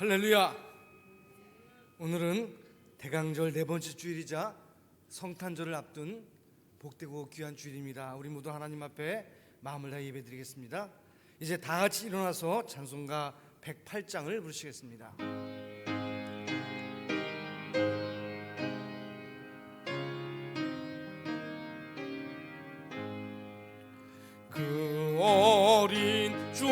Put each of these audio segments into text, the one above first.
할렐루야. 오늘은 대강절 네 번째 주일이자 성탄절을 앞둔 복되고 귀한 주일입니다. 우리 모두 하나님 앞에 마음을 다해 예배드리겠습니다. 이제 다 같이 일어나서 찬송가 108장을 부르시겠습니다. 그 어린 주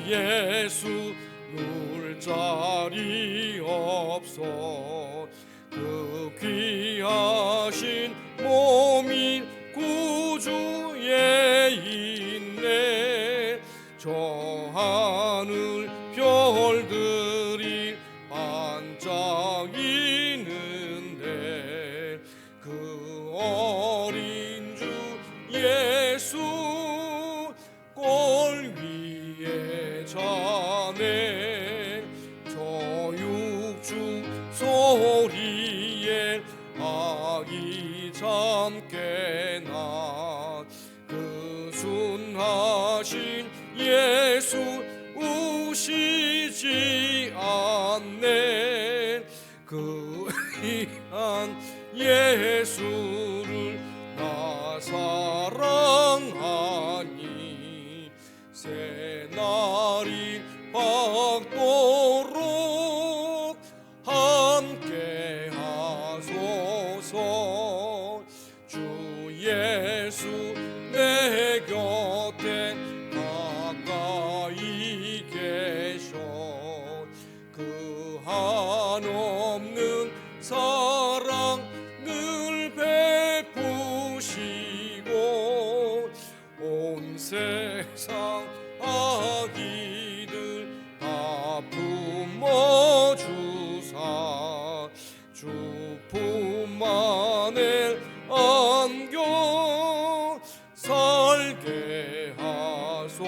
예수 누울 자리 없어 그 귀하신 몸이 구주에 있네. 저 하늘 별들이 반짝이는데 그 어린 주 예수 골 위에 자네. 저 육축 소리에 아기 잠께 나. 그 순하신 예수 우시지 않네. 그 귀한 예수를 나 사랑하니 새날이 밝도록 함께 하소서. 주 예수 내 곁에 가까이 계셔. 그 한없는 사랑 늘 베푸시고 온 세상 아기들 다 품어주사 주 품 안에 안겨 살게 하소서.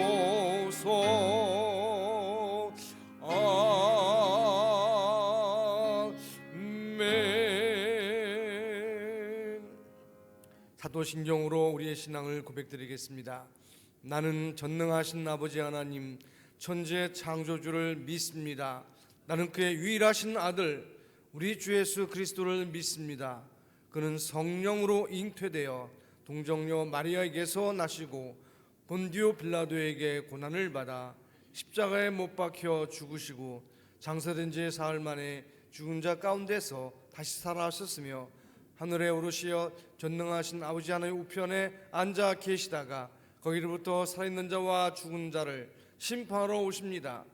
아멘. 사도신경으로 우리의 신앙을 고백드리겠습니다. 나는 전능하신 아버지 하나님 천지의 창조주를 믿습니다. 나는 그의 유일하신 아들 우리 주 예수 그리스도를 믿습니다. 그는 성령으로 잉태되어 동정녀 마리아에게서 나시고 본디오 빌라도에게 고난을 받아 십자가에 못 박혀 죽으시고 장사된 지 사흘 만에 죽은 자 가운데서 다시 살아나셨으며 하늘에 오르시어 전능하신 아버지 하나님 우편에 앉아 계시다가 거기로부터 살아있는 자와 죽은 자를 심판하러 오십니다.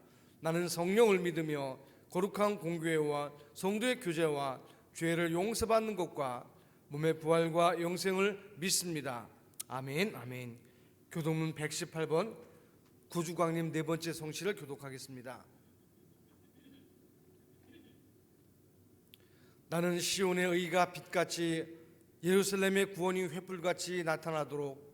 나는 성령을 믿으며 거룩한 공교회와 성도의 교제와 죄를 용서받는 것과 몸의 부활과 영생을 믿습니다. 아멘. 아멘. 교독문 118번 구주광님 네 번째 성시를 교독하겠습니다. 나는 시온의 의가 빛같이 예루살렘의 구원이 횃불같이 나타나도록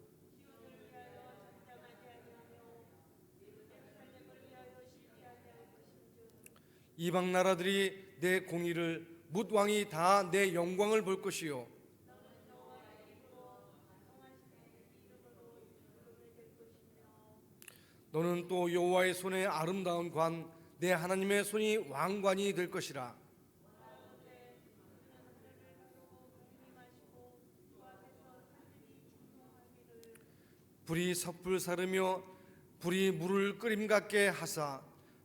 이방 나라들이 내 공의를 뭇 왕이 다 내 영광을 볼 것이요 너는 또 여호와의 손에 아름다운 관 내 하나님의 손이 왕관이 될 것이라. 불이 섣불 사르며 불이 물을 끓임 같게 하사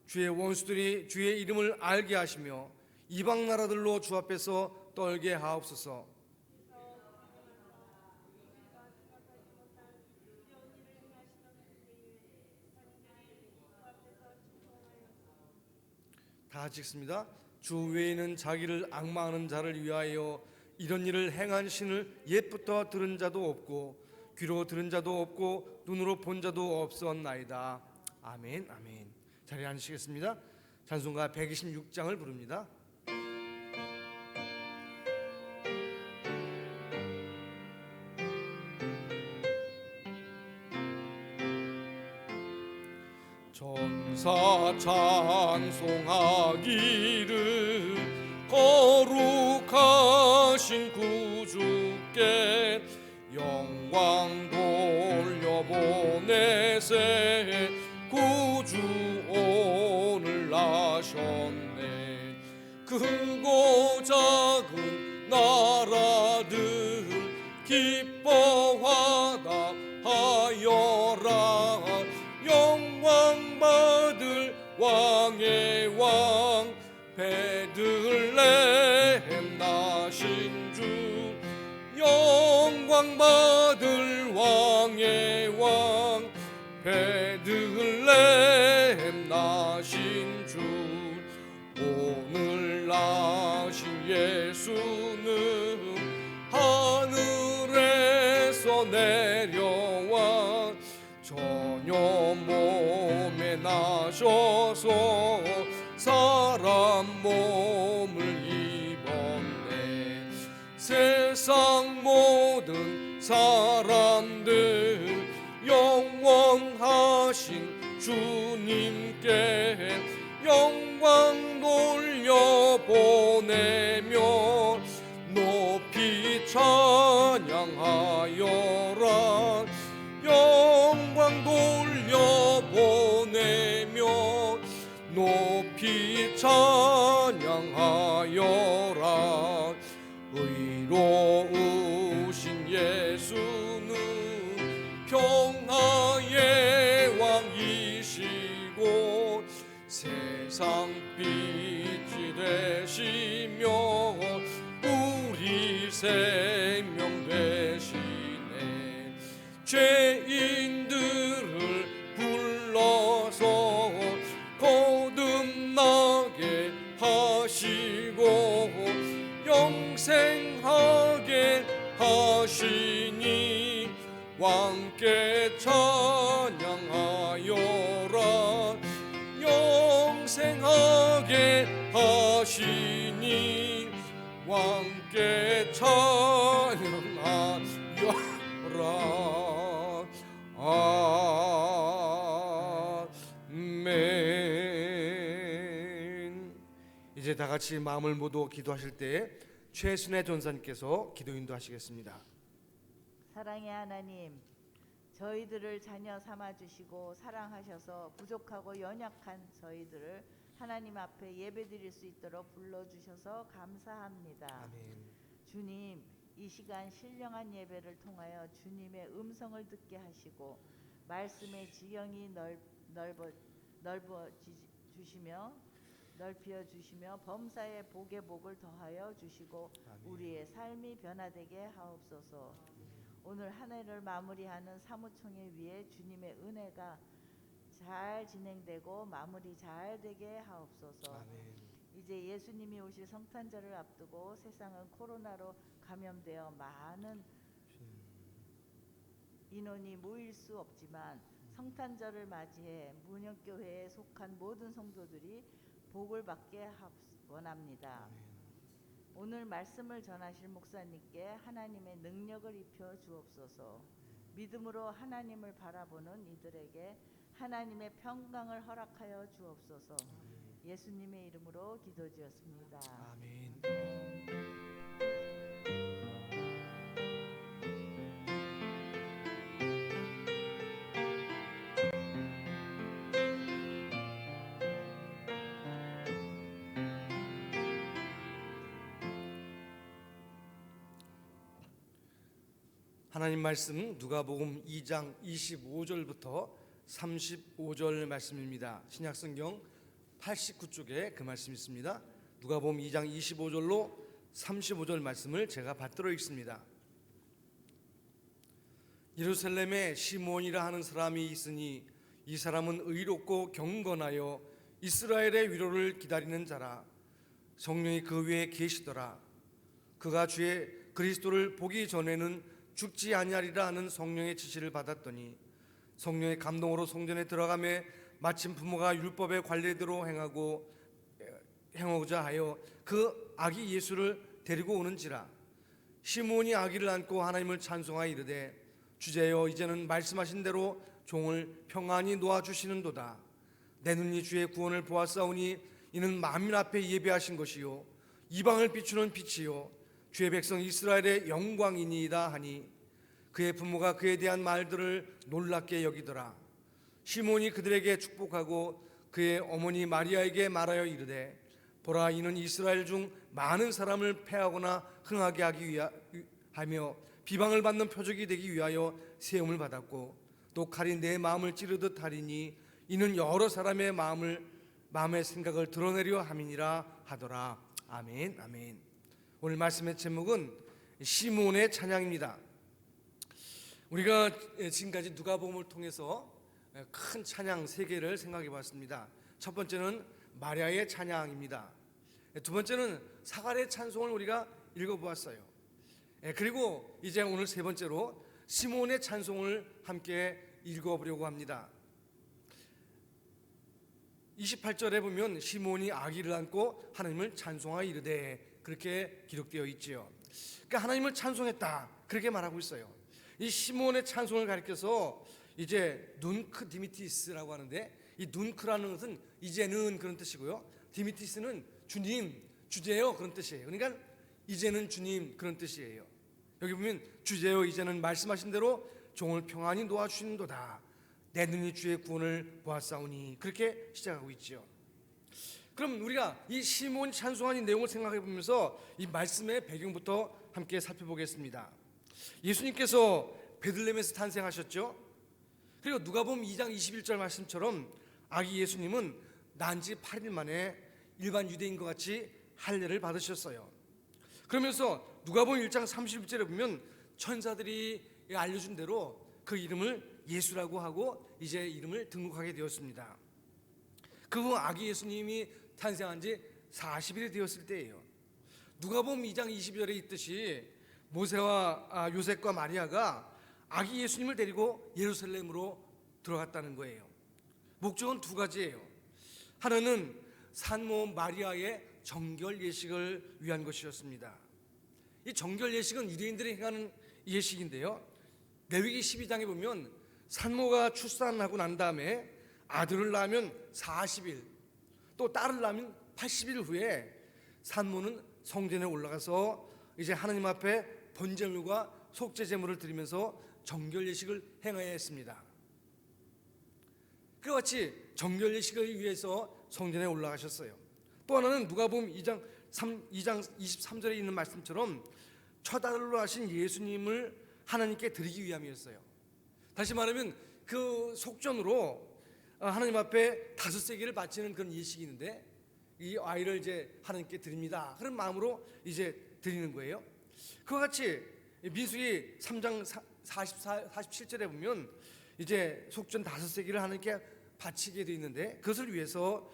주의 원수들이 주의 이름을 알게 하시며 이방 나라들로 주 앞에서 떨게 하옵소서. 다 같이 읽습니다. 주 외에는 자기를 앙망하는 자를 위하여 이런 일을 행한 신을 옛부터 들은 자도 없고 귀로 들은 자도 없고 눈으로 본 자도 없었나이다. 아멘. 아멘. 자리에 앉으시겠습니다. 찬송가 126장을 부릅니다. 전사 찬송하기를 거룩하신 구주께 영광 돌려보내세. 구주 오늘 나셨네. 크고 작은 나라들 기뻐하다 하여라. 영광 받을 왕의 왕 베들레헴 나신 주. 영광 받을 왕의 왕 베들레헴 나신 주. 오늘 나신 예수는 하늘에서 내려와 전혀 몸에 나셔서 사람 몸을 입었네. 세상 모든 사람들 영원하신 주님께 영광 돌려보내며 높이 찬양하여라. 영광 돌려보내며 높이 찬양하여라. 의로우신 예수는 평화의 왕이시고 세상 빛이 되시며 우리 생명 되시네. 죄인들을 불러서 거듭나게 하시고 영생하게 하시니 왕께 찬양하여라. 영생하게 하시니 왕께 찬양하여라. 아멘. 이제 다 같이 마음을 모두 기도하실 때 최순애 전사님께서 기도 인도하시겠습니다. 사랑의 하나님, 저희들을 자녀 삼아주시고 사랑하셔서 부족하고 연약한 저희들을 하나님 앞에 예배드릴 수 있도록 불러주셔서 감사합니다. 아멘. 주님, 이 시간 신령한 예배를 통하여 주님의 음성을 듣게 하시고 말씀의 지경이 넓혀 주시며 범사의 복의 복을 더하여 주시고 아멘. 우리의 삶이 변화되게 하옵소서. 오늘 한 해를 마무리하는 사무총회 위에 주님의 은혜가 잘 진행되고 마무리 잘 되게 하옵소서. 아멘. 이제 예수님이 오실 성탄절을 앞두고 세상은 코로나로 감염되어 많은 인원이 모일 수 없지만 성탄절을 맞이해 문혁교회에 속한 모든 성도들이 복을 받게 원합니다. 오늘 말씀을 전하실 목사님께 하나님의 능력을 입혀 주옵소서. 믿음으로 하나님을 바라보는 이들에게 하나님의 평강을 허락하여 주옵소서. 예수님의 이름으로 기도드렸습니다. 아멘. 하나님 말씀 누가복음 2장 25절부터 35절 말씀입니다. 신약성경 89쪽에 그 말씀이 있습니다. 누가복음 2장 25절로 35절 말씀을 제가 받들어 읽습니다. 예루살렘에 시몬이라 하는 사람이 있으니 이 사람은 의롭고 경건하여 이스라엘의 위로를 기다리는 자라. 성령이 그 위에 계시더라. 그가 주의 그리스도를 보기 전에는 죽지 아니하리라 하는 성령의 지시를 받았더니 성령의 감동으로 성전에 들어가매 마침 부모가 율법의 관례대로 행하고자 하여 그 아기 예수를 데리고 오는지라. 시몬이 아기를 안고 하나님을 찬송하여 이르되 주제여 이제는 말씀하신 대로 종을 평안히 놓아주시는도다. 내 눈이 주의 구원을 보았사오니 이는 만민 앞에 예배하신 것이요 이방을 비추는 빛이요 주의 백성 이스라엘의 영광이니이다 하니 그의 부모가 그에 대한 말들을 놀랍게 여기더라. 시몬이 그들에게 축복하고 그의 어머니 마리아에게 말하여 이르되 보라, 이는 이스라엘 중 많은 사람을 패하거나 흥하게 하기 위하며 비방을 받는 표적이 되기 위하여 세움을 받았고 또 칼이 내 마음을 찌르듯 하리니 이는 여러 사람의 마음의 생각을 드러내려 함이니라 하더라. 아멘. 아멘. 오늘 말씀의 제목은 시몬의 찬양입니다. 우리가 지금까지 누가복음을 통해서 큰 찬양 세 개를 생각해 봤습니다. 첫 번째는 마리아의 찬양입니다. 두 번째는 사갈의 찬송을 우리가 읽어보았어요. 그리고 이제 오늘 세 번째로 시몬의 찬송을 함께 읽어보려고 합니다. 28절에 보면 시몬이 아기를 안고 하나님을 찬송하여 이르되 그렇게 기록되어 있지요. 그러니까 하나님을 찬송했다 그렇게 말하고 있어요. 이 시몬의 찬송을 가리켜서 이제 눈크 디미티스라고 하는데, 이 눈크라는 것은 이제는 그런 뜻이고요, 디미티스는 주님, 주제요 그런 뜻이에요. 그러니까 이제는 주님 그런 뜻이에요. 여기 보면 주제요 이제는 말씀하신 대로 종을 평안히 놓아주시는도다. 내 눈이 주의 구원을 보았사오니, 그렇게 시작하고 있죠. 그럼 우리가 이 시몬 찬송하는 내용을 생각해 보면서 이 말씀의 배경부터 함께 살펴보겠습니다. 예수님께서 베들레헴에서 탄생하셨죠. 그리고 누가복음 2장 21절 말씀처럼 아기 예수님은 난 지 8일 만에 일반 유대인과 같이 할례를 받으셨어요. 그러면서 누가복음 1장 31절에 보면 천사들이 알려준 대로 그 이름을 예수라고 하고 이제 이름을 등록하게 되었습니다. 그 후 아기 예수님이 탄생한 지 40일이 되었을 때예요. 누가복음 2장 20절에 있듯이 모세와 요셉과 마리아가 아기 예수님을 데리고 예루살렘으로 들어갔다는 거예요. 목적은 두 가지예요. 하나는 산모 마리아의 정결 예식을 위한 것이었습니다. 이 정결 예식은 유대인들이 행하는 예식인데요, 레위기 12장에 보면 산모가 출산하고 난 다음에 아들을 낳으면 40일, 또 딸을 낳으면 80일 후에 산모는 성전에 올라가서 이제 하나님 앞에 번제물과 속죄제물을 드리면서 정결 예식을 행해야 했습니다. 그와 같이 정결 예식을 위해서 성전에 올라가셨어요. 또 하나는 누가복음 2장 23절에 있는 말씀처럼 첫 아들로 하신 예수님을 하나님께 드리기 위함이었어요. 다시 말하면 그 속전으로 하나님 앞에 5세기를 바치는 그런 예식이 있는데, 이 아이를 이제 하나님께 드립니다 그런 마음으로 이제 드리는 거예요. 그와 같이 민수기 3장 47절에 보면 이제 속전 5세기를 하나님께 바치게 되어 있는데, 그것을 위해서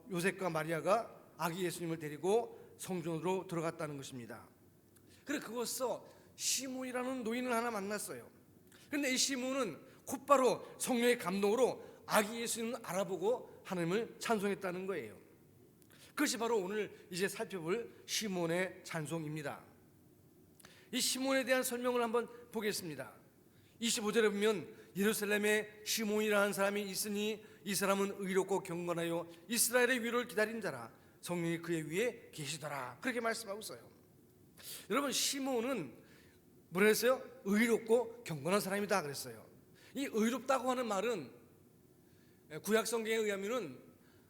요셉과 마리아가 아기 예수님을 데리고 성전으로 들어갔다는 것입니다. 그래서 그것서 시몬이라는 노인을 하나 만났어요. 그런데 이 시몬은 곧바로 성령의 감동으로 아기 예수님을 알아보고 하나님을 찬송했다는 거예요. 그것이 바로 오늘 이제 살펴볼 시몬의 찬송입니다. 이 시몬에 대한 설명을 한번 보겠습니다. 25절에 보면 예루살렘에 시몬이라는 사람이 있으니 이 사람은 의롭고 경건하여 이스라엘의 위로를 기다린 자라, 성령이 그의 위에 계시더라, 그렇게 말씀하고 있어요. 여러분, 시몬은 뭐라 했어요? 의롭고 경건한 사람이다 그랬어요. 이 의롭다고 하는 말은 구약 성경에 의하면은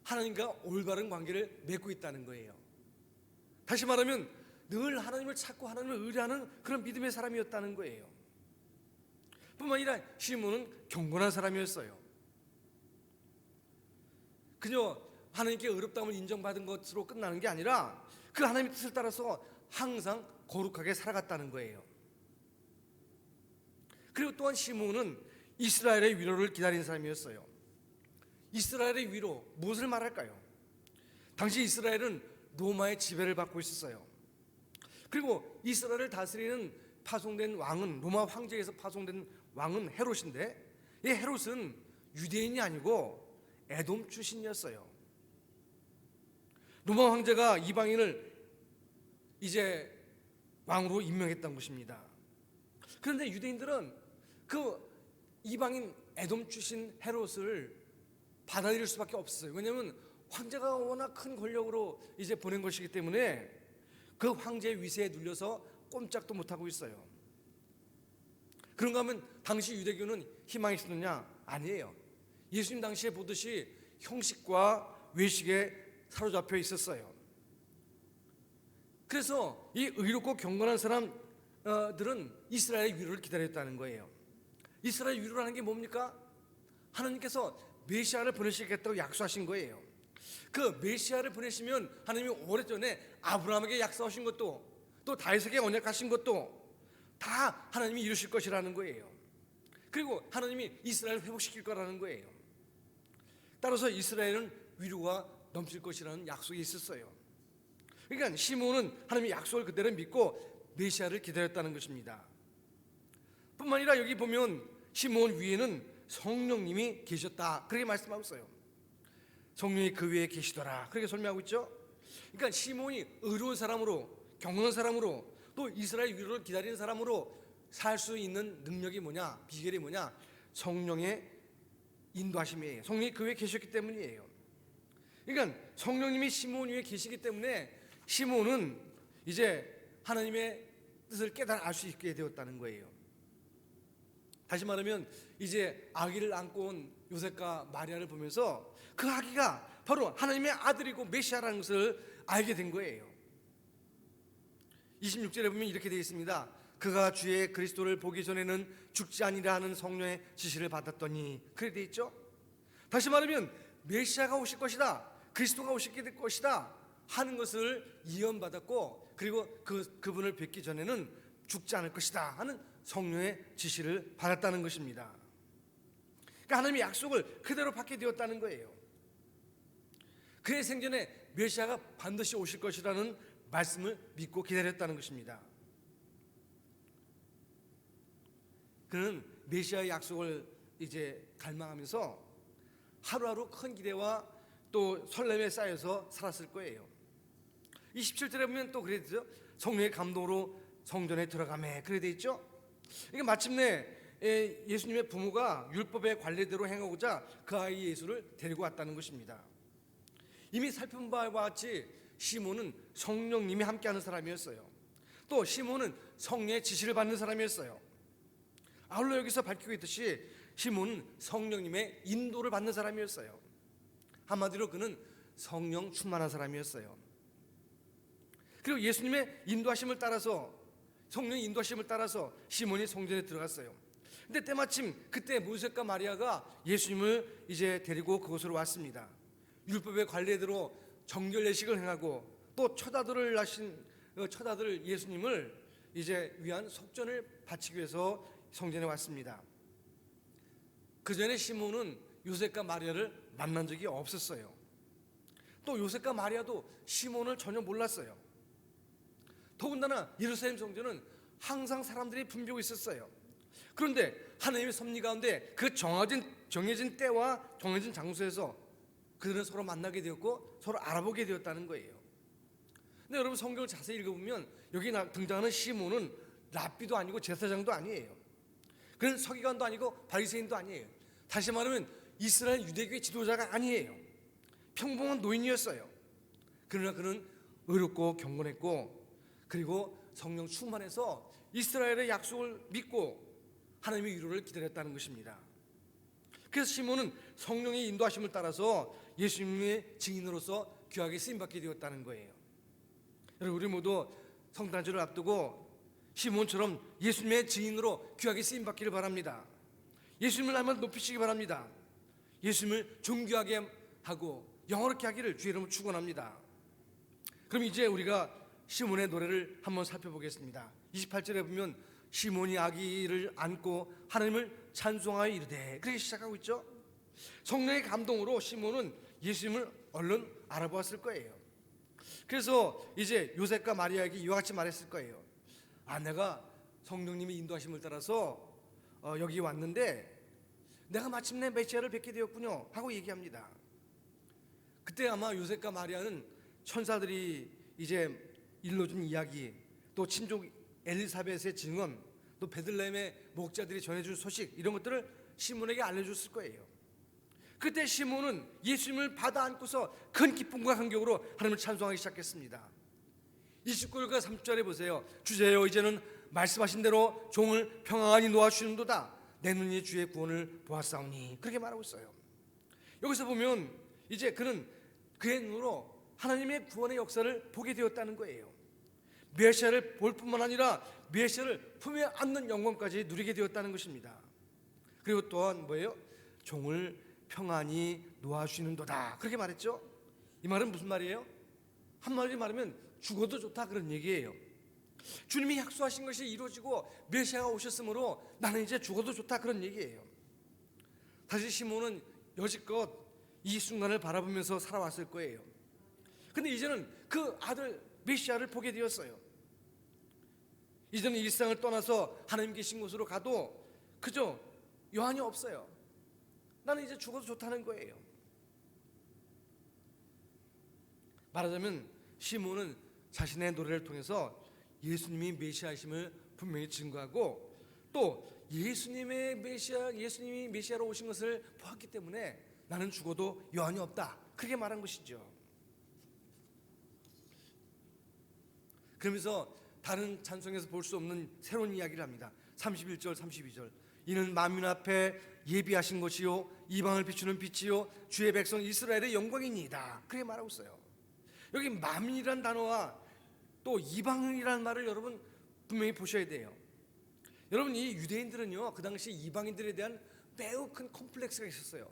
하나님과 올바른 관계를 맺고 있다는 거예요. 다시 말하면 늘 하나님을 찾고 하나님을 의뢰하는 그런 믿음의 사람이었다는 거예요. 뿐만 아니라 시몬은 경건한 사람이었어요. 그저 하나님께 의롭다움을 인정받은 것으로 끝나는 게 아니라 그 하나님의 뜻을 따라서 항상 거룩하게 살아갔다는 거예요. 그리고 또한 시몬은 이스라엘의 위로를 기다린 사람이었어요. 이스라엘의 위로, 무엇을 말할까요? 당시 이스라엘은 로마의 지배를 받고 있었어요. 그리고 이스라엘을 다스리는 파송된 왕은, 로마 황제에서 파송된 왕은 헤롯인데, 이 헤롯은 유대인이 아니고 에돔 출신이었어요. 로마 황제가 이방인을 이제 왕으로 임명했던 것입니다. 그런데 유대인들은 그 이방인 에돔 출신 헤롯을 받아들일 수밖에 없었어요. 왜냐하면 황제가 워낙 큰 권력으로 이제 보낸 것이기 때문에 그 황제의 위세에 눌려서 꼼짝도 못하고 있어요. 그런가 하면 당시 유대교는 희망이 있었느냐? 아니에요. 예수님 당시에 보듯이 형식과 외식에 사로잡혀 있었어요. 그래서 이 의롭고 경건한 사람들은 이스라엘의 위로를 기다렸다는 거예요. 이스라엘 위로라는 게 뭡니까? 하나님께서 메시아를 보내시겠다고 약속하신 거예요. 그 메시아를 보내시면 하나님이 오래전에 아브라함에게 약속하신 것도, 또 다윗에게 언약하신 것도 다 하나님이 이루실 것이라는 거예요. 그리고 하나님이 이스라엘을 회복시킬 거라는 거예요. 따라서 이스라엘은 위로가 넘칠 것이라는 약속이 있었어요. 그러니까 시므온은 하나님의 약속을 그대로 믿고 메시아를 기다렸다는 것입니다. 뿐만 아니라 여기 보면 시므온 위에는 성령님이 계셨다, 그렇게 말씀하고 있어요. 성령이 그 위에 계시더라, 그렇게 설명하고 있죠. 그러니까 시므온이 의로운 사람으로, 경건한 사람으로, 또 이스라엘 위로를 기다리는 사람으로 살 수 있는 능력이 뭐냐, 비결이 뭐냐? 성령의 인도하심이에요. 성령이 그 위에 계셨기 때문이에요. 그러니까 성령님이 시므온 위에 계시기 때문에 시므온은 이제 하나님의 뜻을 깨달아 알 수 있게 되었다는 거예요. 다시 말하면 이제 아기를 안고 온 요셉과 마리아를 보면서 그 아기가 바로 하나님의 아들이고 메시아라는 것을 알게 된 거예요. 26절에 보면 이렇게 되어 있습니다. 그가 주의 그리스도를 보기 전에는 죽지 아니라 하는 성령의 지시를 받았더니, 그래 되어 있죠. 다시 말하면 메시아가 오실 것이다, 그리스도가 오시게 될 것이다 하는 것을 예언받았고, 그리고 그분을 뵙기 전에는 죽지 않을 것이다 하는 성령의 지시를 받았다는 것입니다. 그러니까 하나님의 약속을 그대로 받게 되었다는 거예요. 그의 생전에 메시아가 반드시 오실 것이라는 말씀을 믿고 기다렸다는 것입니다. 그는 메시아의 약속을 이제 갈망하면서 하루하루 큰 기대와 또 설렘에 쌓여서 살았을 거예요. 27절에 보면 또 그래 되죠. 성령의 감동으로 성전에 들어가매, 그래 돼 있죠. 이게 마침내 예수님의 부모가 율법의 관례대로 행하고자 그 아이 예수를 데리고 왔다는 것입니다. 이미 살펴본 바와 같이 시몬은 성령님이 함께하는 사람이었어요. 또 시몬은 성령의 지시를 받는 사람이었어요. 아울러 여기서 밝히고 있듯이 시몬은 성령님의 인도를 받는 사람이었어요. 한마디로 그는 성령 충만한 사람이었어요. 그리고 예수님의 인도하심을 따라서, 성령의 인도하심을 따라서 시몬이 성전에 들어갔어요. 근데 때마침 그때 모세과 마리아가 예수님을 이제 데리고 그곳으로 왔습니다. 율법의 관례대로 정결 예식을 행하고 또 첫아들을 낳으신 첫아들 예수님을 이제 위한 속전을 바치기 위해서 성전에 왔습니다. 그 전에 시몬은 요셉과 마리아를 만난 적이 없었어요. 또 요셉과 마리아도 시몬을 전혀 몰랐어요. 더군다나 예루살렘 성전은 항상 사람들이 붐비고 있었어요. 그런데 하나님의 섭리 가운데 그 정해진 때와 정해진 장소에서 그들은 서로 만나게 되었고 서로 알아보게 되었다는 거예요. 근데 여러분 성경을 자세히 읽어보면 여기 등장하는 시몬은 랍비도 아니고 제사장도 아니에요. 그는 서기관도 아니고 바리새인도 아니에요. 다시 말하면 이스라엘 유대교의 지도자가 아니에요. 평범한 노인이었어요. 그러나 그는 의롭고 경건했고, 그리고 성령 충만해서 이스라엘의 약속을 믿고 하나님의 위로를 기다렸다는 것입니다. 그래서 시몬은 성령의 인도하심을 따라서 예수님의 증인으로서 귀하게 쓰임받게 되었다는 거예요. 여러분, 우리 모두 성탄절을 앞두고 시몬처럼 예수님의 증인으로 귀하게 쓰임받기를 바랍니다. 예수님을 한번 높이시기 바랍니다. 예수님을 존귀하게 하고 영화롭게 하기를 주의 이름으로 축원합니다. 그럼 이제 우리가 시몬의 노래를 한번 살펴보겠습니다. 28절에 보면 시몬이 아기를 안고 하나님을 찬송하여 이르되, 그렇게 시작하고 있죠. 성령의 감동으로 시몬은 예수님을 얼른 알아보았을 거예요. 그래서 이제 요셉과 마리아에게 이와 같이 말했을 거예요. 내가 성령님의 인도하심을 따라서 여기 왔는데 내가 마침내 메시아를 뵙게 되었군요 하고 얘기합니다. 그때 아마 요셉과 마리아는 천사들이 이제 일러준 이야기, 또 친족 엘리사벳의 증언, 또 베들레헴의 목자들이 전해준 소식, 이런 것들을 시몬에게 알려줬을 거예요. 그때 시몬은 예수님을 받아 안고서 큰 기쁨과 감격으로 하나님을 찬송하기 시작했습니다. 29절과 30절에 보세요. 주제여, 이제는 말씀하신 대로 종을 평안히 놓아주시는도다. 내 눈이 주의 구원을 보았사오니, 그렇게 말하고 있어요. 여기서 보면 이제 그는 그의 눈으로 하나님의 구원의 역사를 보게 되었다는 거예요. 메시아를 볼 뿐만 아니라 메시아를 품에 안는 영광까지 누리게 되었다는 것입니다. 그리고 또한 뭐예요? 종을 평안히 놓아주시는도다, 그렇게 말했죠. 이 말은 무슨 말이에요? 한마디로 말하면 죽어도 좋다, 그런 얘기예요. 주님이 약속하신 것이 이루어지고 메시아가 오셨으므로 나는 이제 죽어도 좋다, 그런 얘기예요. 사실 시몬은 여지껏 이 순간을 바라보면서 살아왔을 거예요. 근데 이제는 그 아들 메시아를 보게 되었어요. 이제는 일상을 떠나서 하나님 계신 곳으로 가도 그저 여한이 없어요. 나는 이제 죽어도 좋다는 거예요. 말하자면 시몬은 자신의 노래를 통해서 예수님이 메시아이심을 분명히 증거하고, 또 예수님이 메시아로 오신 것을 보았기 때문에 나는 죽어도 여한이 없다, 그렇게 말한 것이죠. 그러면서 다른 찬송에서 볼 수 없는 새로운 이야기를 합니다. 31절 32절, 이는 만민 앞에 예비하신 것이요 이방을 비추는 빛이요 주의 백성 이스라엘의 영광이니이다, 그렇게 말하고 있어요. 여기 만민이란 단어와 또 이방이라는 말을 여러분 분명히 보셔야 돼요. 여러분, 이 유대인들은요, 그 당시 이방인들에 대한 매우 큰 컴플렉스가 있었어요.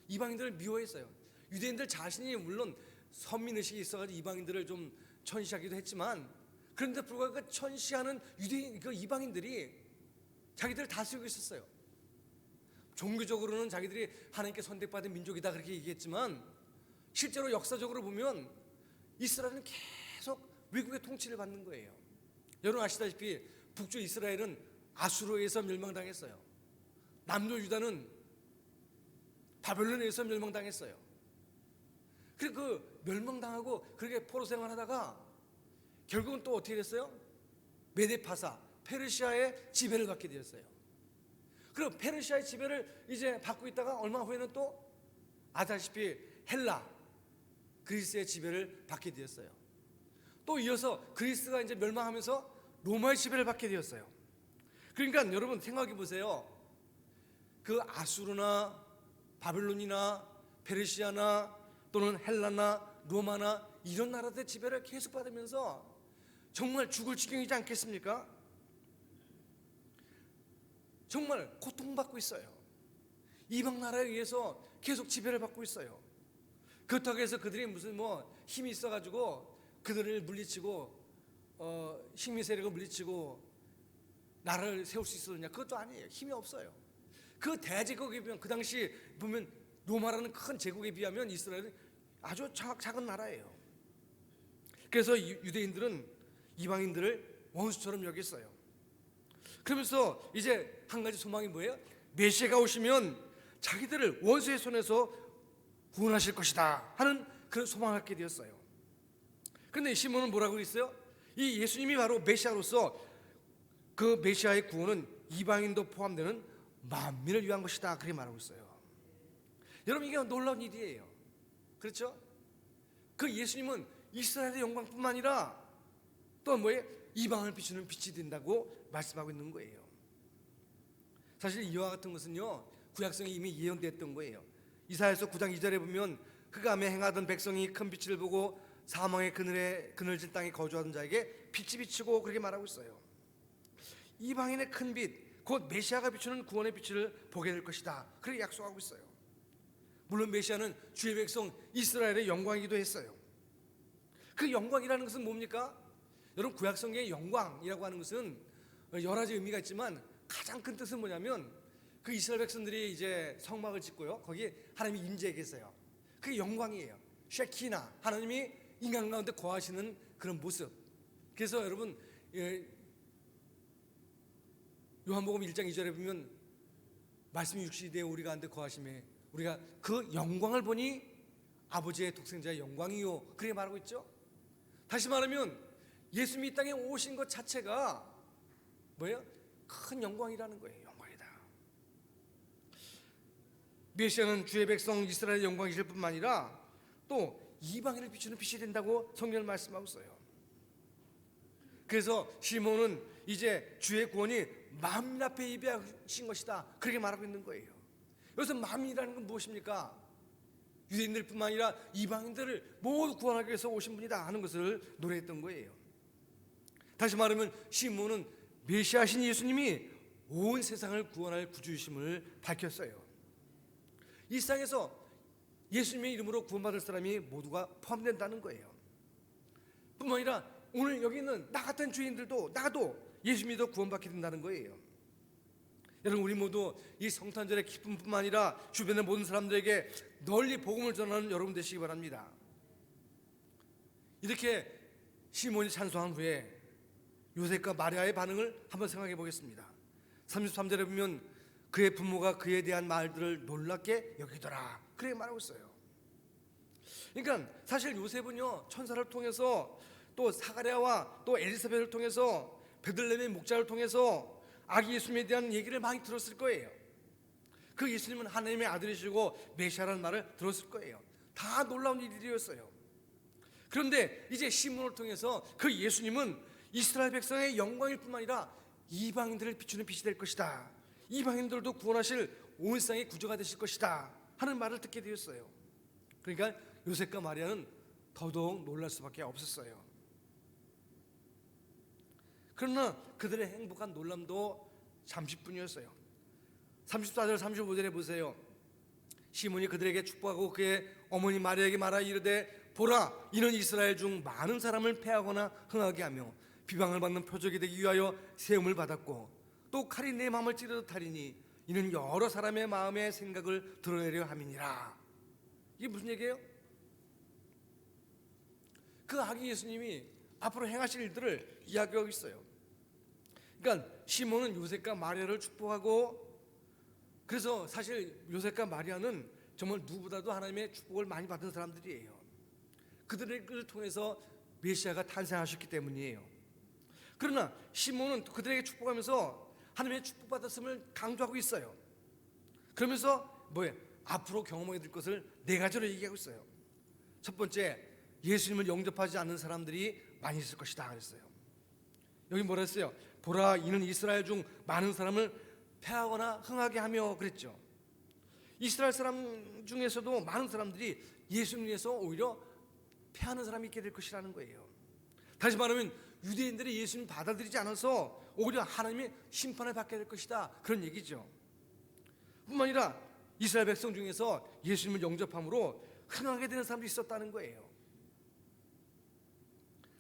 이방인들을 미워했어요. 유대인들 자신이 물론 선민의식이 있어가지고 이방인들을 좀 천시하기도 했지만, 그런데 불구하고 그 천시하는 유대인, 그 이방인들이 자기들을 다스리고 있었어요. 종교적으로는 자기들이 하나님께 선택받은 민족이다, 그렇게 얘기했지만 실제로 역사적으로 보면 이스라엘은 계속 외국의 통치를 받는 거예요. 여러분 아시다시피 북쪽 이스라엘은 아수르에서 멸망당했어요. 남쪽 유다는 바벨론에 의해서 멸망당했어요. 그리고 그 멸망당하고 그렇게 포로 생활하다가 결국은 또 어떻게 됐어요? 메데파사, 페르시아의 지배를 받게 되었어요. 그리고 페르시아의 지배를 이제 받고 있다가 얼마 후에는 또 아다시피 헬라, 그리스의 지배를 받게 되었어요. 또 이어서 그리스가 이제 멸망하면서 로마의 지배를 받게 되었어요. 그러니까 여러분 생각해 보세요. 그 아수르나 바벨론이나 페르시아나 또는 헬라나 로마나 이런 나라들의 지배를 계속 받으면서 정말 죽을 지경이지 않겠습니까? 정말 고통받고 있어요. 이방 나라에 의해서 계속 지배를 받고 있어요. 그렇다고 해서 그들이 무슨 힘이 있어가지고 그들을 물리치고 식민 세력을 물리치고 나라를 세울 수 있었느냐? 그것도 아니에요. 힘이 없어요. 그 대제국에 비하면, 그 당시 보면 로마라는 큰 제국에 비하면 이스라엘은 아주 작은 나라예요. 그래서 유대인들은 이방인들을 원수처럼 여겼어요. 그러면서 이제 한 가지 소망이 뭐예요? 메시아가 오시면 자기들을 원수의 손에서 구원하실 것이다 하는 그런 소망을 갖게 되었어요. 그런데 시몬은 뭐라고 했어요? 이 예수님이 바로 메시아로서 그 메시아의 구원은 이방인도 포함되는 만민을 위한 것이다, 그렇게 말하고 있어요. 여러분, 이게 놀라운 일이에요. 그렇죠? 그 예수님은 이스라엘의 영광뿐만 아니라 또 뭐예요? 이방을 비추는 빛이 된다고 말씀하고 있는 거예요. 사실 이와 같은 것은요, 구약성에 이미 예언됐던 거예요. 이사야서 9장 2절에 보면 그가 암에 행하던 백성이 큰 빛을 보고 사망의 그늘진 땅에 거주하던 자에게 빛이 비치고, 그렇게 말하고 있어요. 이방인의 큰 빛, 곧 메시아가 비추는 구원의 빛을 보게 될 것이다, 그렇게 약속하고 있어요. 물론 메시아는 주의 백성 이스라엘의 영광이기도 했어요. 그 영광이라는 것은 뭡니까? 여러분, 구약성경의 영광이라고 하는 것은 여러 가지 의미가 있지만 가장 큰 뜻은 뭐냐면 그 이스라엘 백성들이 이제 성막을 짓고요, 거기에 하나님이 임재해 계세요. 그게 영광이에요. 쉐키나, 하나님이 인간 가운데 거하시는 그런 모습. 그래서 여러분, 요한복음 1장 2절에 보면 말씀이 육신이 되어 우리 가운데 거하심에 우리가 그 영광을 보니 아버지의 독생자의 영광이요, 그렇게 말하고 있죠. 다시 말하면 예수님이 이 땅에 오신 것 자체가 뭐예요? 큰 영광이라는 거예요. 영광이다. 메시아는 주의 백성 이스라엘의 영광이실 뿐만 아니라 또 이방인을 비추는 빛이 된다고 성경을 말씀하고 있어요. 그래서 시몬은 이제 주의 구원이 만민 앞에 예비하신 것이다, 그렇게 말하고 있는 거예요. 여기서 만민이라는 건 무엇입니까? 유대인들뿐만 아니라 이방인들을 모두 구원하기 위해서 오신 분이다 하는 것을 노래했던 거예요. 다시 말하면 시몬은 메시아신 예수님이 온 세상을 구원할 구주이심을 밝혔어요. 이 세상에서 예수님의 이름으로 구원받을 사람이 모두가 포함된다는 거예요. 뿐만 아니라 오늘 여기 있는 나 같은 죄인들도 나도 예수 믿어 구원받게 된다는 거예요. 여러분, 우리 모두 이 성탄절의 기쁨뿐만 아니라 주변의 모든 사람들에게 널리 복음을 전하는 여러분 되시기 바랍니다. 이렇게 시몬이 찬송한 후에 요셉과 마리아의 반응을 한번 생각해 보겠습니다. 33절에 보면 그의 부모가 그에 대한 말들을 놀랍게 여기더라, 그렇게 말하고 있어요. 그러니까 사실 요셉은요, 천사를 통해서 또 사가랴와 또 엘리사벳을 통해서 베들레헴의 목자를 통해서 아기 예수님에 대한 얘기를 많이 들었을 거예요. 그 예수님은 하나님의 아들이시고 메시아라는 말을 들었을 거예요. 다 놀라운 일들이었어요. 그런데 이제 시몬을 통해서 그 예수님은 이스라엘 백성의 영광일 뿐만 아니라 이방인들을 비추는 빛이 될 것이다, 이방인들도 구원하실 온 세상의 구주가 되실 것이다 하는 말을 듣게 되었어요. 그러니까 요셉과 마리아는 더더욱 놀랄 수밖에 없었어요. 그러나 그들의 행복한 놀람도 잠시뿐이었어요. 34절 35절에 보세요. 시몬이 그들에게 축복하고 그의 어머니 마리아에게 말하 이르되 보라, 이는 이스라엘 중 많은 사람을 패하거나 흥하게 하며 비방을 받는 표적이 되기 위하여 세움을 받았고 또 칼이 내 마음을 찌르듯 하리니 이는 여러 사람의 마음의 생각을 드러내려 함이니라. 이게 무슨 얘기예요? 그 아기 예수님이 앞으로 행하실 일들을 이야기하고 있어요. 그러니까 시몬은 요셉과 마리아를 축복하고, 그래서 사실 요셉과 마리아는 정말 누구보다도 하나님의 축복을 많이 받은 사람들이에요. 그들을 통해서 메시아가 탄생하셨기 때문이에요. 그러나 시몬은 그들에게 축복하면서 하나님의 축복받았음을 강조하고 있어요. 그러면서 뭐예요? 앞으로 경험하게 될 것을 네 가지로 얘기하고 있어요. 첫 번째, 예수님을 영접하지 않는 사람들이 많이 있을 것이다 그랬어요. 여기 뭐라 했어요? 보라, 이는 이스라엘 중 많은 사람을 패하거나 흥하게 하며 그랬죠. 이스라엘 사람 중에서도 많은 사람들이 예수님 위해서 오히려 패하는 사람이 있게 될 것이라는 거예요. 다시 말하면 유대인들이 예수님 받아들이지 않아서 오히려 하나님의 심판을 받게 될 것이다, 그런 얘기죠. 뿐만 아니라 이스라엘 백성 중에서 예수님을 영접함으로 흥하게 되는 사람도 있었다는 거예요.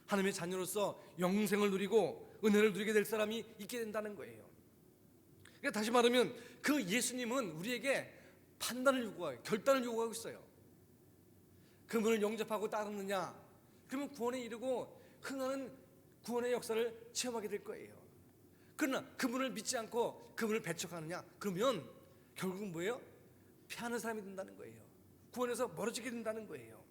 하나님의 자녀로서 영생을 누리고 은혜를 누리게 될 사람이 있게 된다는 거예요. 그러니까 다시 말하면 그 예수님은 우리에게 판단을 요구해요. 결단을 요구하고 있어요. 그분을 영접하고 따르느냐, 그러면 구원에 이르고 흥하는 구원의 역사를 체험하게 될 거예요. 그러나 그분을 믿지 않고 그분을 배척하느냐, 그러면 결국은 뭐예요? 패하는 사람이 된다는 거예요. 구원에서 멀어지게 된다는 거예요.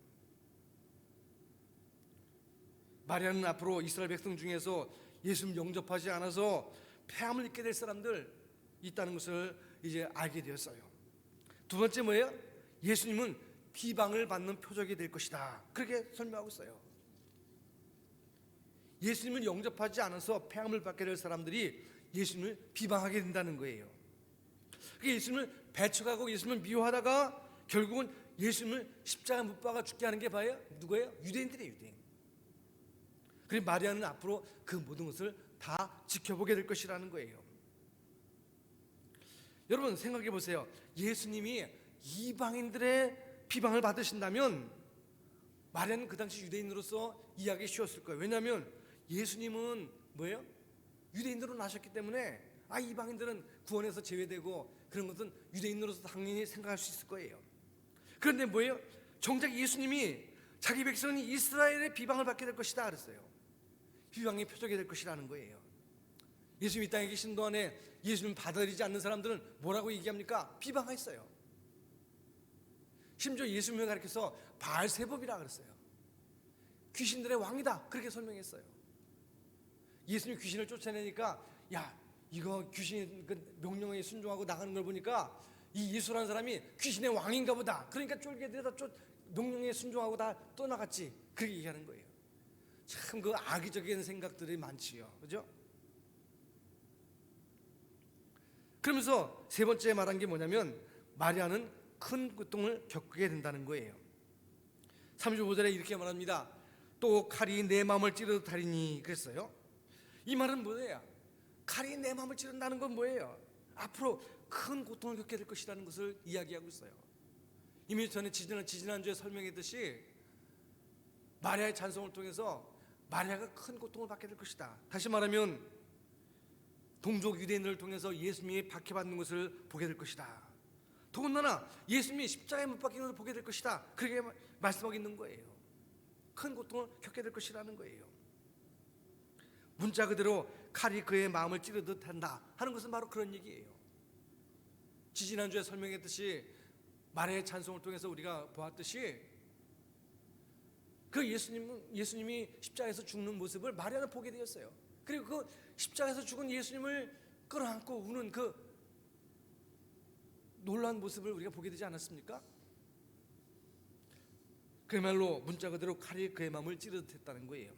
마리아는 앞으로 이스라엘 백성 중에서 예수님 영접하지 않아서 패함을 입게 될 사람들 있다는 것을 이제 알게 되었어요. 두 번째 뭐예요? 예수님은 비방을 받는 표적이 될 것이다, 그렇게 설명하고 있어요. 예수님을 영접하지 않아서 패함을 받게 될 사람들이 예수님을 비방하게 된다는 거예요. 예수님을 배척하고 예수님을 미워하다가 결국은 예수님을 십자가에 못 박아 죽게 하는 게 봐요? 누구예요? 유대인들이에요, 유대인. 그리고 마리아는 앞으로 그 모든 것을 다 지켜보게 될 것이라는 거예요. 여러분 생각해 보세요. 예수님이 이방인들의 비방을 받으신다면 마리아는 그 당시 유대인으로서 이해하기 쉬웠을 거예요. 왜냐하면 예수님은 뭐예요? 유대인으로 나셨기 때문에 이방인들은 구원에서 제외되고 그런 것은 유대인으로서 당연히 생각할 수 있을 거예요. 그런데 뭐예요? 정작 예수님이 자기 백성이 이스라엘의 비방을 받게 될 것이다 그랬어요. 비방의 표적이 될 것이라는 거예요. 예수님이 이 땅에 계신 동안에 예수님 받아들이지 않는 사람들은 뭐라고 얘기합니까? 비방했어요. 심지어 예수님을 가리켜서 바알세봅이라 그랬어요. 귀신들의 왕이다, 그렇게 설명했어요. 예수님 귀신을 쫓아내니까 야, 이거 귀신 그 명령에 순종하고 나가는 걸 보니까 이 예수라는 사람이 귀신의 왕인가 보다, 그러니까 쫄개들이 다 명령에 순종하고 다 떠나갔지, 그렇게 얘기하는 거예요. 참 그 악의적인 생각들이 많지요, 그죠? 그러면서 세 번째 말한 게 뭐냐면 마리아는 큰 고통을 겪게 된다는 거예요. 35절에 이렇게 말합니다. 또 칼이 내 마음을 찌르듯 하리니 그랬어요. 이 말은 뭐예요? 칼이 내 마음을 찌른다는 건 뭐예요? 앞으로 큰 고통을 겪게 될 것이라는 것을 이야기하고 있어요. 이미 전에 지지난주에 설명했듯이 마리아의 찬송을 통해서 마리아가 큰 고통을 받게 될 것이다. 다시 말하면 동족 유대인들을 통해서 예수님이 박해받는 것을 보게 될 것이다. 더군다나 예수님이 십자가에 못 박히는 것을 보게 될 것이다. 그렇게 말씀하고 있는 거예요. 큰 고통을 겪게 될 것이라는 거예요. 문자 그대로 칼이 그의 마음을 찌르듯 한다 하는 것은 바로 그런 얘기예요. 지지난주에 설명했듯이 마리아의 찬송을 통해서 우리가 보았듯이 그 예수님이 십자가에서 죽는 모습을 마리아는 보게 되었어요. 그리고 그 십자가에서 죽은 예수님을 끌어안고 우는 그 놀라운 모습을 우리가 보게 되지 않았습니까? 그야말로 문자 그대로 칼이 그의 마음을 찌르듯 했다는 거예요.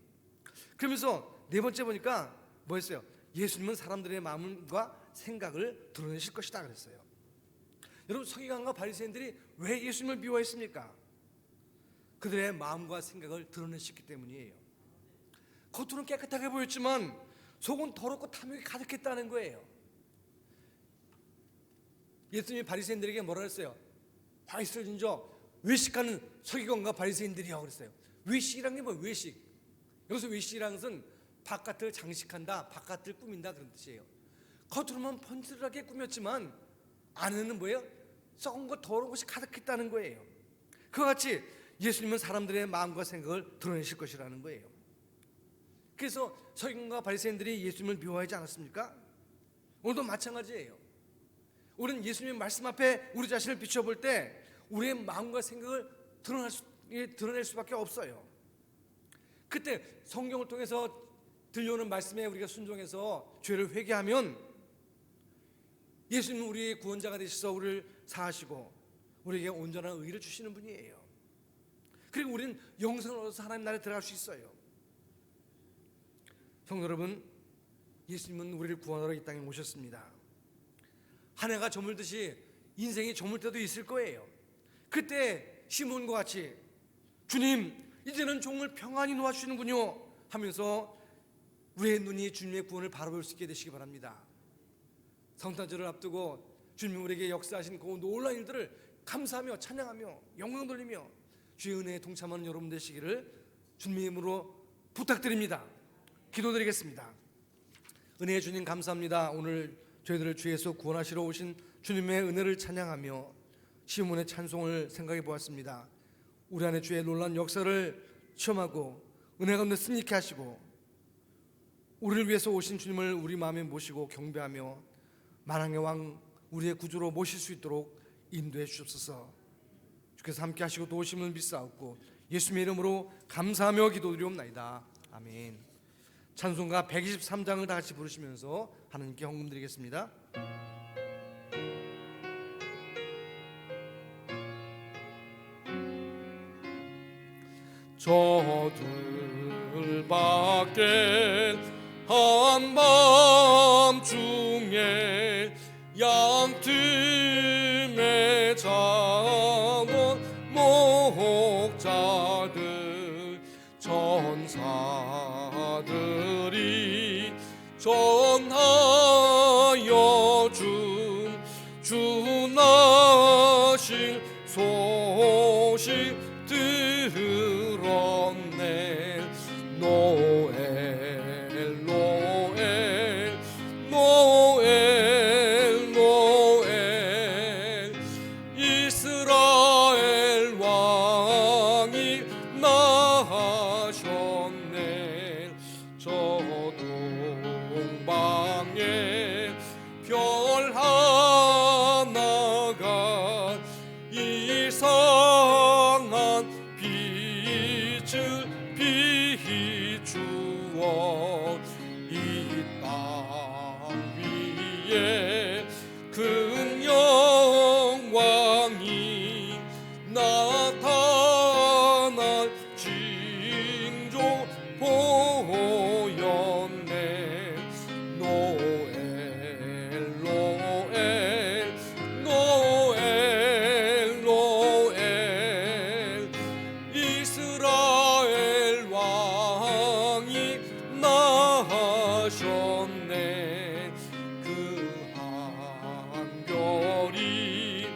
그러면서 네 번째 보니까 뭐였어요? 예수님은 사람들의 마음과 생각을 드러내실 것이다 그랬어요. 여러분, 서기관과 바리새인들이 왜 예수님을 미워했습니까? 그들의 마음과 생각을 드러내셨기 때문이에요. 겉으로는 깨끗하게 보였지만 속은 더럽고 탐욕이 가득했다는 거예요. 예수님이 바리새인들에게 뭐라 그랬어요? 화이스를 진저 외식하는 서기관과 바리새인들이요 그랬어요. 외식이란 게 뭐예요? 외식. 여기서 외식이라는 것은 바깥을 장식한다, 바깥을 꾸민다 그런 뜻이에요. 겉으로만 번스하게 꾸몄지만 안에는 뭐예요? 썩은 것 더러운 것이 가득했다는 거예요. 그와 같이 예수님은 사람들의 마음과 생각을 드러내실 것이라는 거예요. 그래서 서기관과 바리새인들이 예수님을 미워하지 않았습니까? 오늘도 마찬가지예요. 우리는 예수님의 말씀 앞에 우리 자신을 비춰볼 때 우리의 마음과 생각을 드러낼 수밖에 없어요. 그때 성경을 통해서 들려오는 말씀에 우리가 순종해서 죄를 회개하면 예수님은 우리의 구원자가 되셔서 우리를 사하시고 우리에게 온전한 의를 주시는 분이에요. 그리고 우리는 영생을 얻어서 하나님 나라에 들어갈 수 있어요. 성도 여러분, 예수님은 우리를 구원하러 이 땅에 오셨습니다. 한 해가 저물듯이 인생이 저물 때도 있을 거예요. 그때 시몬과 같이 주님, 이제는 종을 평안히 놓아주시는군요 하면서 우리의 눈이 주님의 구원을 바라볼 수 있게 되시기 바랍니다. 성탄절을 앞두고 주님이 우리에게 역사하신 그 놀라운 일들을 감사하며 찬양하며 영광 돌리며 주의 은혜에 동참하는 여러분 되시기를 주님의 이름으로 부탁드립니다. 기도드리겠습니다. 은혜의 주님 감사합니다. 오늘 저희들을 주에서 구원하시러 오신 주님의 은혜를 찬양하며 시몬의 찬송을 생각해 보았습니다. 우리 안에 주의 놀라운 역사를 체험하고 은혜 가운데 승리케 하시고 우리를 위해서 오신 주님을 우리 마음에 모시고 경배하며 만왕의 왕 우리의 구주로 모실 수 있도록 인도해 주옵소서. 주께서 함께 하시고 도우심을 믿사옵고 예수님의 이름으로 감사하며 기도드리옵나이다. 아멘. 찬송가 123장을 다 같이 부르시면서 하나님께 헌금 드리겠습니다. 저들밖에 한밤중에 양틈에 자던 목자들 전사들이 전하여 주 나신 소식 들었네. 노엘 노엘 노엘 노엘 이스라엘 왕이 나셨네. 저 동방에 별 하나가 이상한 빛을 비추어 이 땅 위에 큰 영광이 나타날 징조 보였네. 노엘 노엘 노엘 노엘 이스라엘 왕이 나셨네. 하셨네. 그 한결이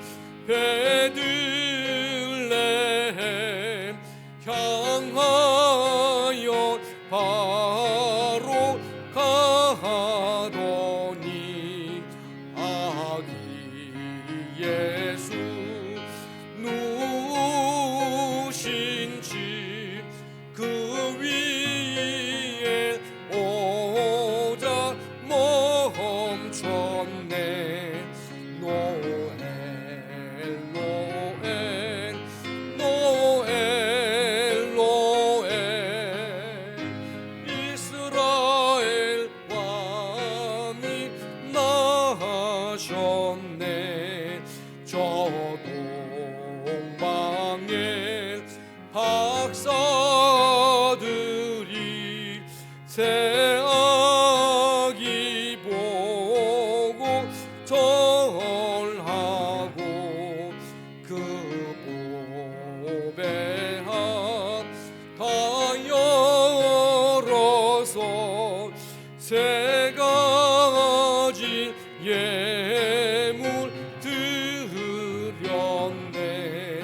베들레헴 향하여 바로 가더니 아기 예수 누우신 집 그 위에 오자 멈췄네. 노엘 노엘 노엘 노엘 이스라엘 왕이 나셨네. 저 동방의 박사들이 새 아기 보고 절하고 그 보배함 다 열어서 세 가지 예물 드렸네.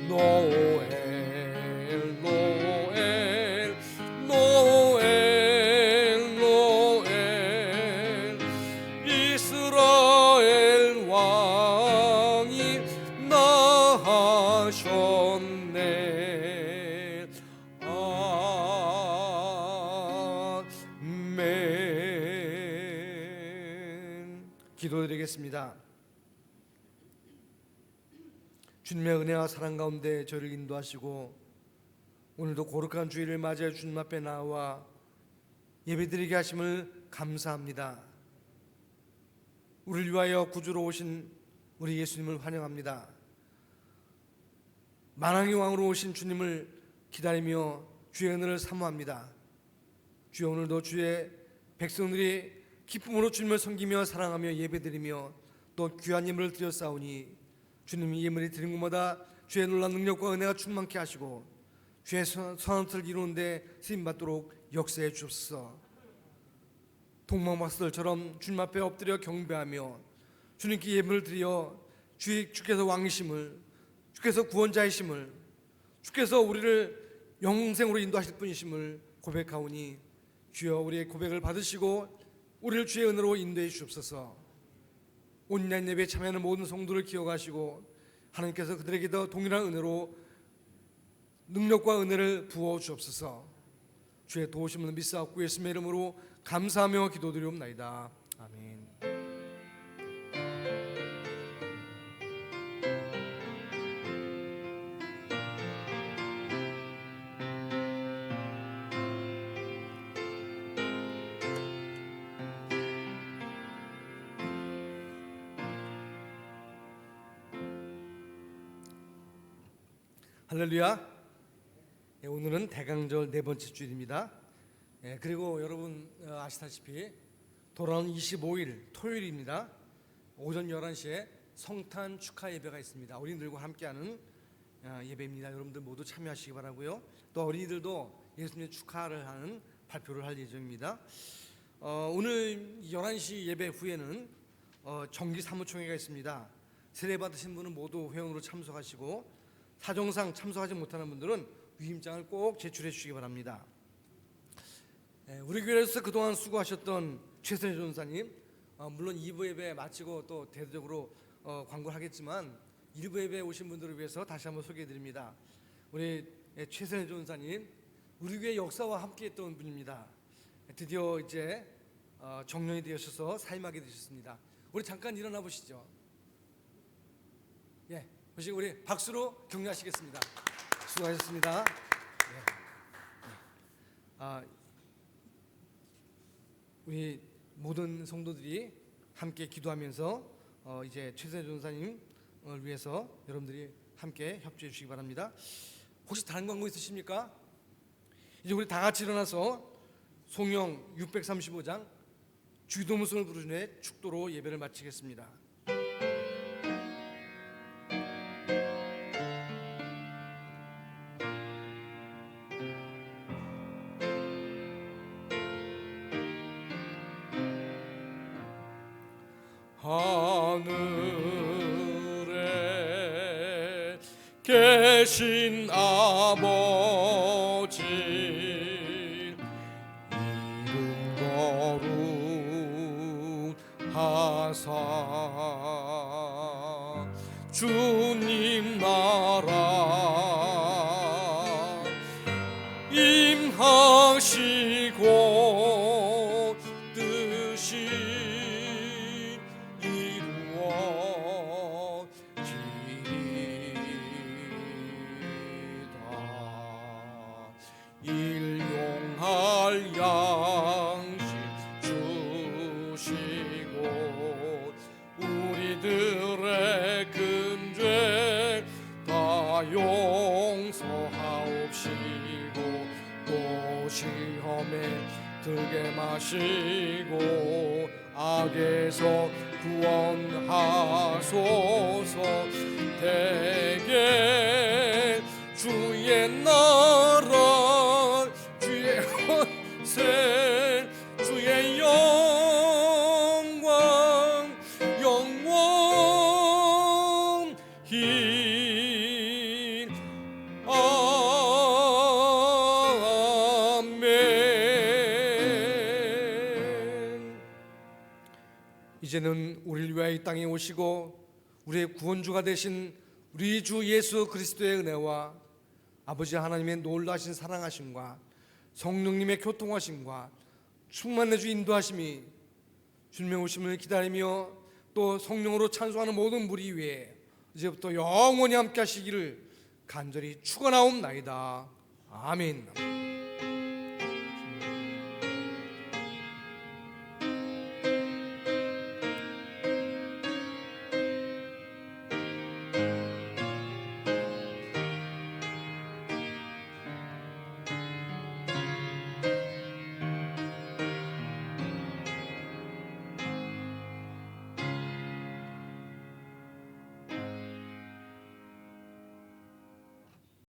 노엘 노엘 노엘 노엘 이스라엘 왕이 나셨네. 아멘. 기도드리겠습니다. 주님의 은혜와 사랑 가운데 저를 인도하시고 오늘도 거룩한 주일을 맞이해 주님 앞에 나와 예배드리게 하심을 감사합니다. 우리를 위하여 구주로 오신 우리 예수님을 환영합니다. 만왕의 왕으로 오신 주님을 기다리며 주의 은혜를 사모합니다. 주여, 오늘도 주의 백성들이 기쁨으로 주님을 섬기며 사랑하며 예배드리며 또 귀한 예물을 드렸사오니 주님이 예물이 드린 곳마다 주의 놀라운 능력과 은혜가 충만케 하시고 주의 선한 뜻을 이루는데 쓰임받도록 역사해 주옵소서. 동방박사들처럼 주님 앞에 엎드려 경배하며 주님께 예물을 드려 주께서 왕이심을, 주께서 구원자이심을, 주께서 우리를 영생으로 인도하실 분이심을 고백하오니 주여, 우리의 고백을 받으시고 우리를 주의 은혜로 인도해 주옵소서. 온라인 예배에 참여하는 모든 성도를 기억하시고 하나님께서 그들에게도 동일한 은혜로 능력과 은혜를 부어 주옵소서. 주의 도우심을 믿사옵고 예수님의 이름으로 감사하며 기도드리옵나이다. 아멘. 할렐루야. 오늘은 대강절 네 번째 주일입니다. 그리고 여러분 아시다시피 돌아오는 25일 토요일입니다. 오전 11시에 성탄 축하 예배가 있습니다. 어린이들과 함께하는 예배입니다. 여러분들 모두 참여하시기 바라고요. 또 어린이들도 예수님의 축하를 하는 발표를 할 예정입니다. 오늘 11시 예배 후에는 정기 사무총회가 있습니다. 세례 받으신 분은 모두 회원으로 참석하시고 사정상 참석하지 못하는 분들은 위임장을 꼭 제출해 주시기 바랍니다. 우리 교회에서 그동안 수고하셨던 최선희 전사님, 물론 2부 예배 마치고 또 대대적으로 광고를 하겠지만 1부 예배에 오신 분들을 위해서 다시 한번 소개해 드립니다. 우리 최선희 전사님, 우리 교회 역사와 함께했던 분입니다. 드디어 이제 정년이 되셔서 사임하게 되셨습니다. 우리 잠깐 일어나 보시죠. 예, 보시고 우리 박수로 격려하시겠습니다. 수고하셨습니다. 우리 모든 성도들이 함께 기도하면서 이제 최선희 전사님을 위해서 여러분들이 함께 협조해 주시기 바랍니다. 혹시 다른 광고 있으십니까? 이제 우리 다 같이 일어나서 송영 635장 주기도문성을 부르짖네 축도로 예배를 마치겠습니다. 하늘에 계신 아버지 이름 거룩하사 주님 나라 임하시고 뜻이 이루어지리다. 일용할 양식 주시고 우리들의 근죄 다 용서하옵시고 또 시험에 들게 마시고 악에서 구원하소서. 대개 주의 나라 주의 권세 주의 영광 영원히 아멘. 이제는 우리를 위하여 이 땅에 오시고 우리의 구원주가 되신 우리 주 예수 그리스도의 은혜와 아버지 하나님의 놀라신 사랑하심과 성령님의 교통하심과 충만해 주 인도하심이 주님의 오심을 기다리며 또 성령으로 찬송하는 모든 무리 위에 이제부터 영원히 함께 하시기를 간절히 축원하옵나이다. 아멘.